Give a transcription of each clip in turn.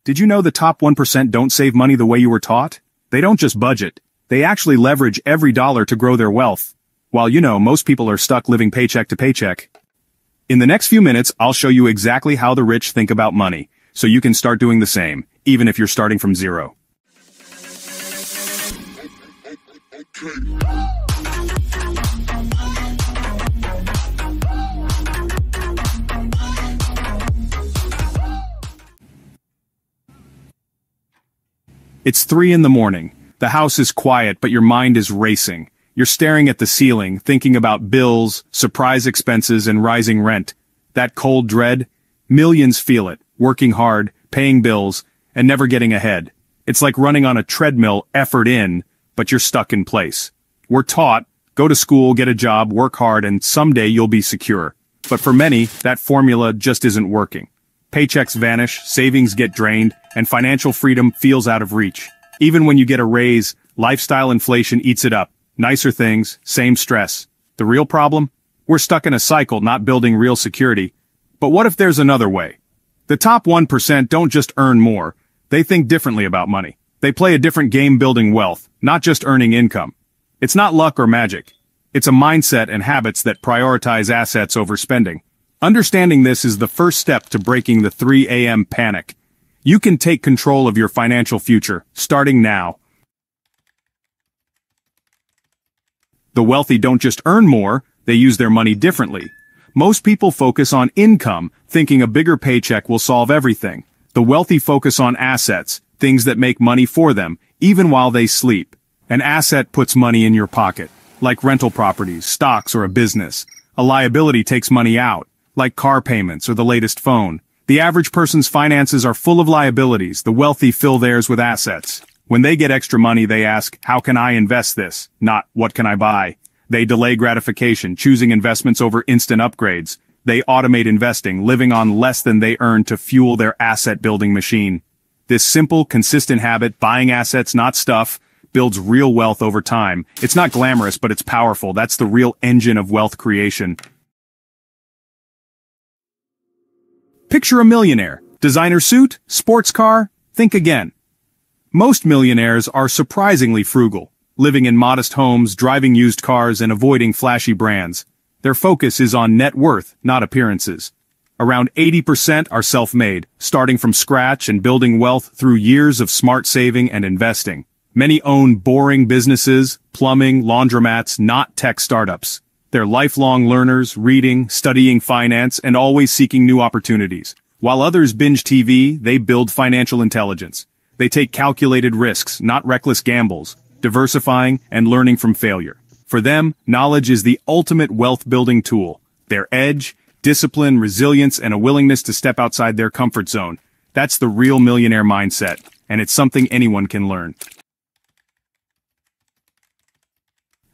Did you know the top 1% don't save money the way you were taught? They don't just budget. They actually leverage every dollar to grow their wealth. While most people are stuck living paycheck to paycheck. In the next few minutes, I'll show you exactly how the rich think about money, so you can start doing the same, even if you're starting from zero. It's 3 in the morning. The house is quiet, but your mind is racing. You're staring at the ceiling, thinking about bills, surprise expenses, and rising rent. That cold dread? Millions feel it, working hard, paying bills, and never getting ahead. It's like running on a treadmill, effort in, but you're stuck in place. We're taught, go to school, get a job, work hard, and someday you'll be secure. But for many, that formula just isn't working. Paychecks vanish, savings get drained, and financial freedom feels out of reach. Even when you get a raise, lifestyle inflation eats it up. Nicer things, same stress. The real problem? We're stuck in a cycle, not building real security. But what if there's another way? The top 1% don't just earn more. They think differently about money. They play a different game building wealth, not just earning income. It's not luck or magic. It's a mindset and habits that prioritize assets over spending. Understanding this is the first step to breaking the 3 a.m. panic. You can take control of your financial future, starting now. The wealthy don't just earn more, they use their money differently. Most people focus on income, thinking a bigger paycheck will solve everything. The wealthy focus on assets, things that make money for them, even while they sleep. An asset puts money in your pocket, like rental properties, stocks, or a business. A liability takes money out, like car payments or the latest phone. The average person's finances are full of liabilities. The wealthy fill theirs with assets. When they get extra money, they ask, how can I invest this? Not, what can I buy? They delay gratification, choosing investments over instant upgrades. They automate investing, living on less than they earn to fuel their asset-building machine. This simple, consistent habit, buying assets, not stuff, builds real wealth over time. It's not glamorous, but it's powerful. That's the real engine of wealth creation. Picture a millionaire. Designer suit? Sports car? Think again. Most millionaires are surprisingly frugal, living in modest homes, driving used cars, and avoiding flashy brands. Their focus is on net worth, not appearances. Around 80% are self-made, starting from scratch and building wealth through years of smart saving and investing. Many own boring businesses, plumbing, laundromats, not tech startups. They're lifelong learners, reading, studying finance, and always seeking new opportunities. While others binge TV, they build financial intelligence. They take calculated risks, not reckless gambles, diversifying and learning from failure. For them, knowledge is the ultimate wealth-building tool. Their edge, discipline, resilience, and a willingness to step outside their comfort zone. That's the real millionaire mindset, and it's something anyone can learn.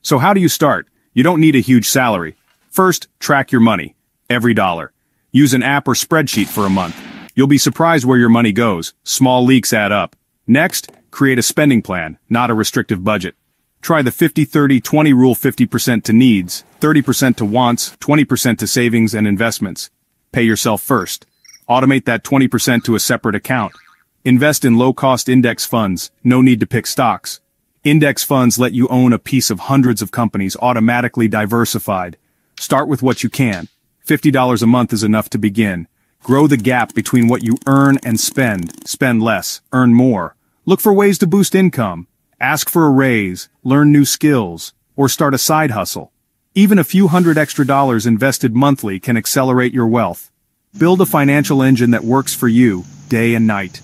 So how do you start? You don't need a huge salary. First, track your money. Every dollar. Use an app or spreadsheet for a month. You'll be surprised where your money goes. Small leaks add up. Next, create a spending plan, not a restrictive budget. Try the 50-30-20 rule: 50% to needs, 30% to wants, 20% to savings and investments. Pay yourself first. Automate that 20% to a separate account. Invest in low-cost index funds. No need to pick stocks. Index funds let you own a piece of hundreds of companies, automatically diversified. Start with what you can. $50 a month is enough to begin. Grow the gap between what you earn and spend. Spend less, earn more. Look for ways to boost income. Ask for a raise, learn new skills, or start a side hustle. Even a few hundred extra dollars invested monthly can accelerate your wealth. Build a financial engine that works for you, day and night.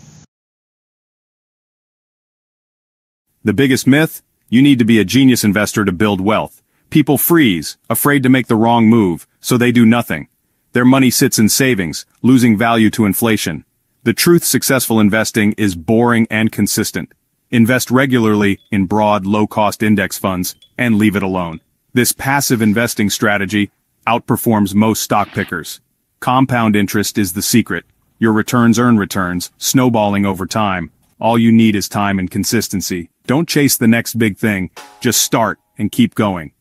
The biggest myth? You need to be a genius investor to build wealth. People freeze, afraid to make the wrong move, so they do nothing. Their money sits in savings, losing value to inflation. The truth: successful investing is boring and consistent. Invest regularly in broad, low-cost index funds, and leave it alone. This passive investing strategy outperforms most stock pickers. Compound interest is the secret. Your returns earn returns, snowballing over time. All you need is time and consistency. Don't chase the next big thing, just start and keep going.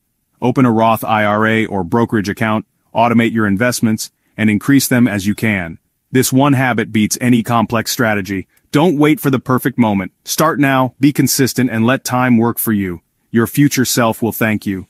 Open a Roth IRA or brokerage account, automate your investments, and increase them as you can. This one habit beats any complex strategy. Don't wait for the perfect moment. Start now, be consistent, and let time work for you. Your future self will thank you.